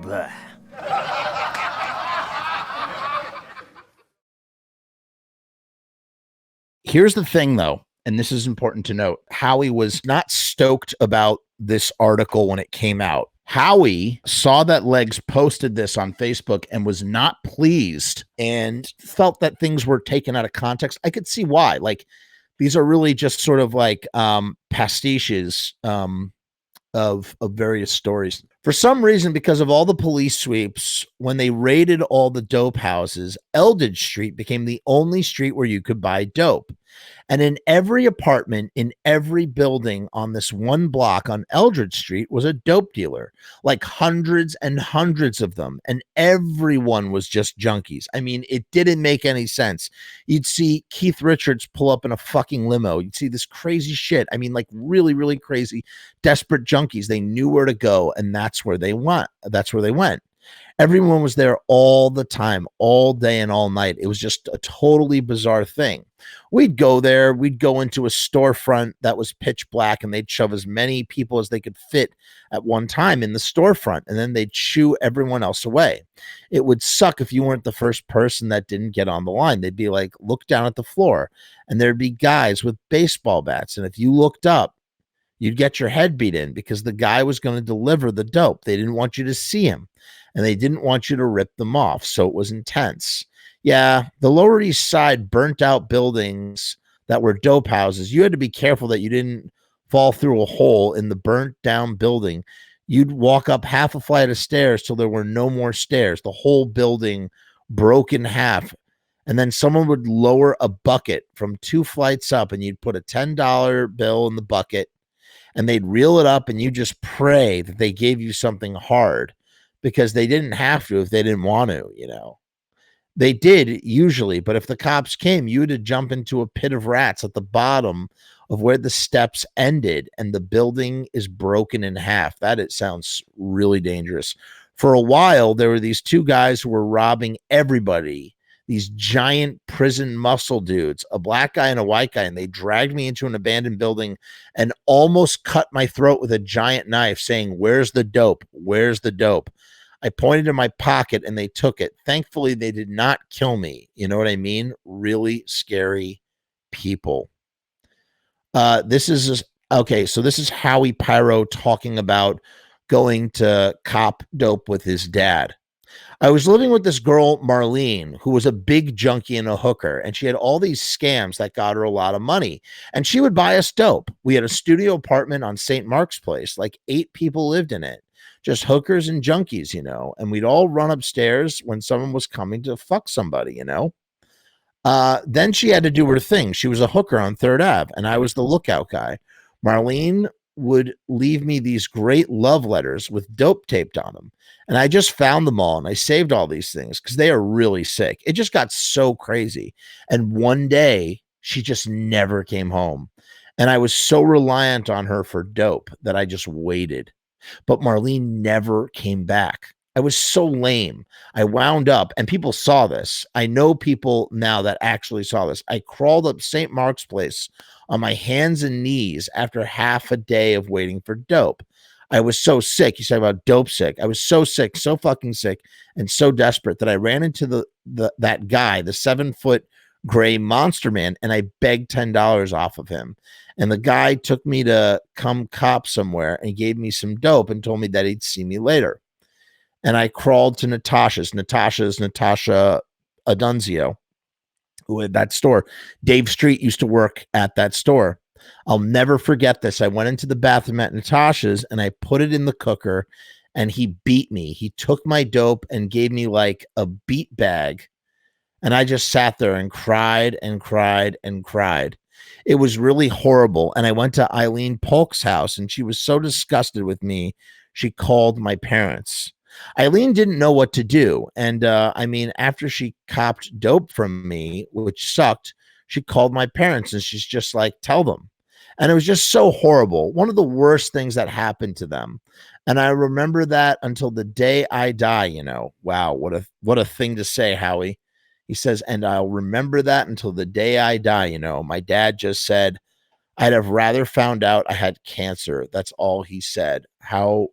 Blah. Here's the thing, though, and this is important to note. Howie was not stoked about this article when it came out. Howie saw that Legs posted this on Facebook and was not pleased and felt that things were taken out of context. I could see why. Like, these are really just sort of like pastiches of various stories. For some reason, because of all the police sweeps, when they raided all the dope houses, Eldridge Street became the only street where you could buy dope. And in every apartment, in every building on this one block on Eldridge Street was a dope dealer, like hundreds and hundreds of them. And everyone was just junkies. I mean, it didn't make any sense. You'd see Keith Richards pull up in a fucking limo. You'd see this crazy shit. I mean, like really, really crazy, desperate junkies. They knew where to go, and that's where they went. That's where they went. Everyone was there all the time, all day and all night. It was just a totally bizarre thing. We'd go there, we'd go into a storefront that was pitch black, and they'd shove as many people as they could fit at one time in the storefront, and then they'd shoo everyone else away. It would suck if you weren't the first person that didn't get on the line. They'd be like, look down at the floor, and there'd be guys with baseball bats, and if you looked up, you'd get your head beat in because the guy was going to deliver the dope. They didn't want you to see him, and they didn't want you to rip them off, so it was intense. Yeah, the Lower East Side burnt out buildings that were dope houses. You had to be careful that you didn't fall through a hole in the burnt down building. You'd walk up half a flight of stairs till there were no more stairs. The whole building broke in half. And then someone would lower a bucket from 2 flights up, and you'd put a $10 bill in the bucket, and they'd reel it up, and you just pray that they gave you something hard, because they didn't have to if they didn't want to, you know. They did usually, but if the cops came, you had to jump into a pit of rats at the bottom of where the steps ended, and the building is broken in half. It sounds really dangerous. For a while, there were these 2 guys who were robbing everybody, these giant prison muscle dudes, a black guy and a white guy, and they dragged me into an abandoned building and almost cut my throat with a giant knife, saying, "Where's the dope? Where's the dope?" I pointed in my pocket and they took it. Thankfully, they did not kill me. You know what I mean? Really scary people. This is okay. So this is Howie Pyro talking about going to cop dope with his dad. I was living with this girl, Marlene, who was a big junkie and a hooker, and she had all these scams that got her a lot of money, and she would buy us dope. We had a studio apartment on St. Mark's Place, like 8 people lived in it, just hookers and junkies, you know, and we'd all run upstairs when someone was coming to fuck somebody, you know. Then she had to do her thing. She was a hooker on 3rd Ave, and I was the lookout guy. Marlene would leave me these great love letters with dope taped on them. And I just found them all, and I saved all these things because they are really sick. It just got so crazy. And one day, she just never came home. And I was so reliant on her for dope that I just waited. But Marlene never came back. I was so lame. I wound up, and people saw this. I know people now that actually saw this. I crawled up St. Mark's Place on my hands and knees after half a day of waiting for dope. I was so sick. You said about dope sick. I was so sick, so fucking sick, and so desperate that I ran into that guy, the 7-foot gray monster man, and I begged $10 off of him. And the guy took me to come cop somewhere and gave me some dope and told me that he'd see me later. And I crawled to Natasha's Natasha Adunzio, who had that store. Dave Street used to work at that store. I'll never forget this. I went into the bathroom at Natasha's and I put it in the cooker, and he beat me. He took my dope and gave me like a beat bag. And I just sat there and cried and cried and cried. It was really horrible. And I went to Eileen Polk's house, and she was so disgusted with me, she called my parents. Eileen didn't know what to do. And I mean, after she copped dope from me, which sucked, she called my parents, and she's just like, tell them. And it was just so horrible. One of the worst things that happened to them. And I remember that until the day I die, you know. Wow, what a thing to say, Howie. He says, and I'll remember that until the day I die, you know. My dad just said, I'd have rather found out I had cancer. That's all he said. How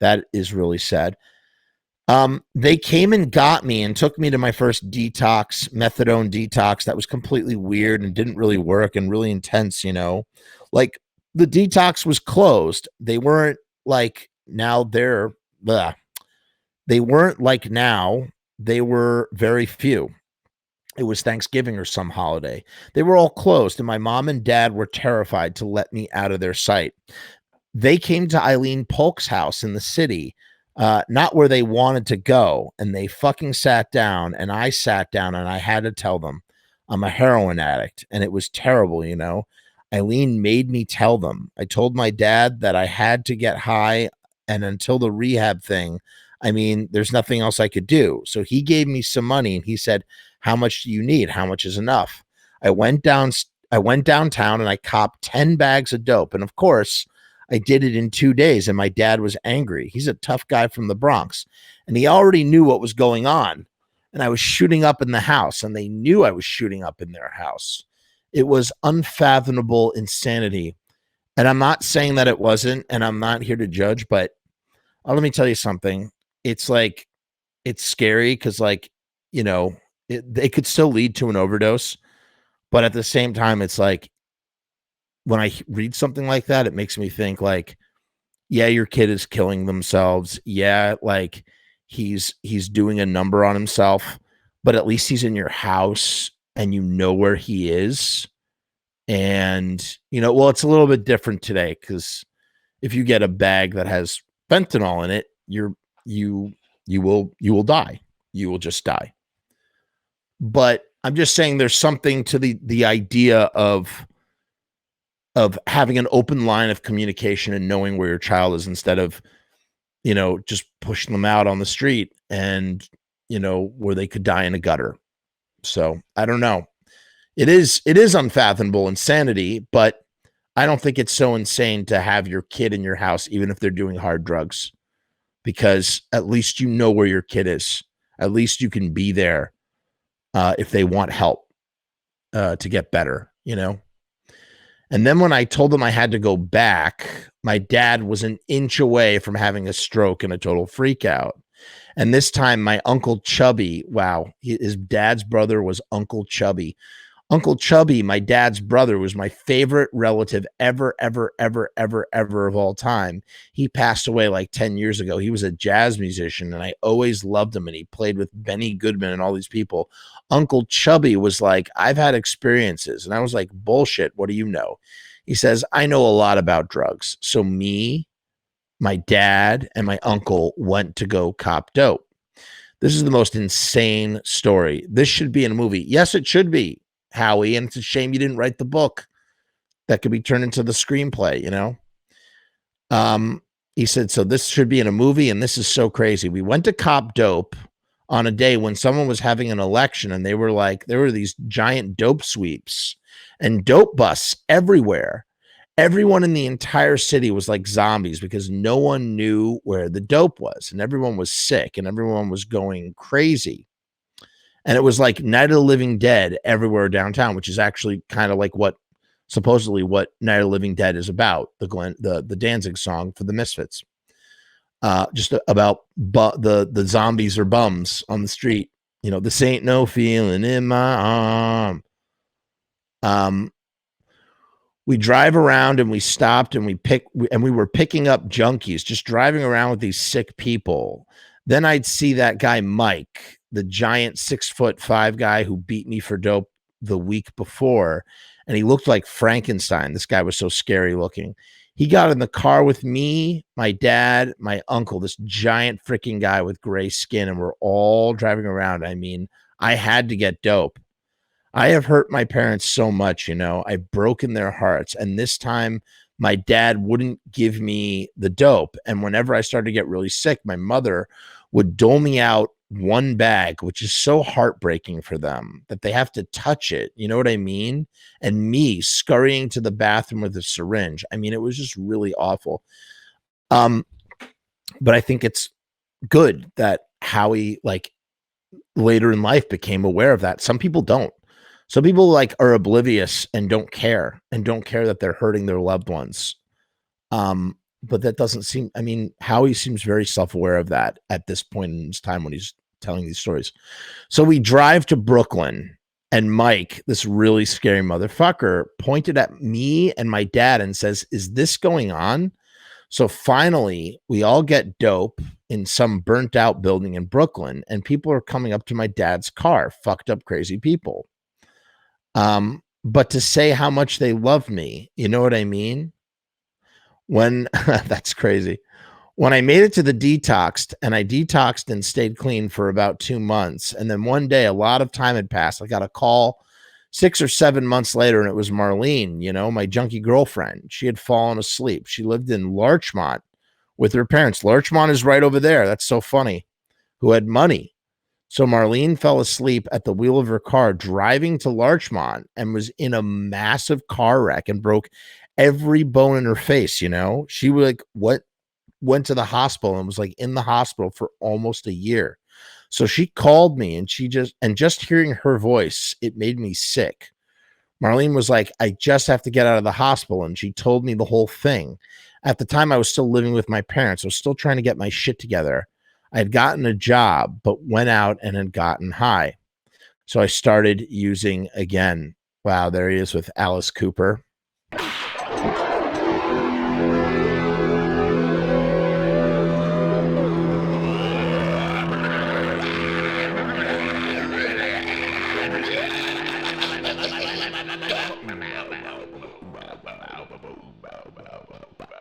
that is really sad. They came and got me and took me to my first detox, methadone detox. That was completely weird and didn't really work and really intense, you know. Like the detox was closed. They weren't like now they're blah. They weren't like now. They were very few. It was Thanksgiving or some holiday. They were all closed, and my mom and dad were terrified to let me out of their sight. They came to Eileen Polk's house in the city, not where they wanted to go. And they fucking sat down, and I sat down, and I had to tell them I'm a heroin addict. And it was terrible, you know. Eileen made me tell them. I told my dad that I had to get high. And until the rehab thing, I mean, there's nothing else I could do. So he gave me some money and he said, how much do you need? How much is enough? I went down, I went downtown and I copped 10 bags of dope. And of course, I did it in 2 days and my dad was angry. He's a tough guy from the Bronx and he already knew what was going on. And I was shooting up in the house and they knew I was shooting up in their house. It was unfathomable insanity. And I'm not saying that it wasn't, and I'm not here to judge, but let me tell you something. It's like, it's scary because, like, you know, it could still lead to an overdose. But at the same time, it's like, when I read something like that, it makes me think like, yeah, your kid is killing themselves. Yeah, like he's doing a number on himself, but at least he's in your house and you know where he is. And, you know, well, it's a little bit different today because if you get a bag that has fentanyl in it, you will die. You will just die. But I'm just saying there's something to the idea of having an open line of communication and knowing where your child is instead of, you know, just pushing them out on the street and, you know, where they could die in a gutter. So I don't know. It is unfathomable insanity, but I don't think it's so insane to have your kid in your house, even if they're doing hard drugs, because at least you know where your kid is. At least you can be there if they want help to get better, you know? And then when I told them I had to go back, my dad was an inch away from having a stroke and a total freak out. And this time my Uncle Chubby, wow, his dad's brother was Uncle Chubby. Uncle Chubby, my dad's brother, was my favorite relative ever of all time. He passed away like 10 years ago. He was a jazz musician and I always loved him. And he played with Benny Goodman and all these people. Uncle Chubby was like, I've had experiences. And I was like, bullshit. What do you know? He says, I know a lot about drugs. So me, my dad, and my uncle went to go cop dope. This is the most insane story. This should be in a movie. Yes, it should be, Howie, and it's a shame you didn't write the book that could be turned into the screenplay, you know? He said, so this should be in a movie, and this is so crazy. We went to cop dope on a day when someone was having an election, and they were like, there were these giant dope sweeps and dope busts everywhere. Everyone in the entire city was like zombies because no one knew where the dope was, and everyone was sick, and everyone was going crazy. And it was like Night of the Living Dead everywhere downtown, which is actually kind of like what supposedly what Night of the Living Dead is about, the Danzig song for the Misfits. Just about the zombies or bums on the street. You know, this ain't no feeling in my arm. We drive around and we stopped and we were picking up junkies, just driving around with these sick people. Then I'd see that guy, Mike, the giant 6'5" guy who beat me for dope the week before. And he looked like Frankenstein. This guy was so scary looking. He got in the car with me, my dad, my uncle, this giant freaking guy with gray skin. And we're all driving around. I mean, I had to get dope. I have hurt my parents so much, you know, I've broken their hearts. And this time my dad wouldn't give me the dope. And whenever I started to get really sick, my mother would dole me out one bag, which is so heartbreaking for them that they have to touch it. You know what I mean? And me scurrying to the bathroom with a syringe. I mean, it was just really awful. But I think it's good that Howie, like, later in life became aware of that. Some people don't. Some people like are oblivious and don't care that they're hurting their loved ones. but that doesn't seem, I mean, Howie seems very self-aware of that at this point in his time when he's telling these stories. So we drive to Brooklyn, and Mike, this really scary motherfucker, pointed at me and my dad and says, "Is this going on?" So finally, we all get dope in some burnt out building in Brooklyn, and people are coming up to my dad's car, fucked up, crazy people. But to say how much they love me, you know what I mean? When that's crazy. When I made it to the detox, and I detoxed and stayed clean for about 2 months, and then one day, a lot of time had passed. I got a call 6 or 7 months later, and it was Marlene, you know, my junkie girlfriend. She had fallen asleep. She lived in Larchmont with her parents. Larchmont is right over there. That's so funny. Who had money. So Marlene fell asleep at the wheel of her car driving to Larchmont and was in a massive car wreck and broke every bone in her face. You know, she was like, what? Went to the hospital and was like in the hospital for almost a year. So she called me, and just hearing her voice, it made me sick. Marlene was like, I just have to get out of the hospital. And she told me the whole thing. At the time, I was still living with my parents. I was still trying to get my shit together. I had gotten a job, but went out and had gotten high. So I started using again. Wow, there he is with Alice Cooper.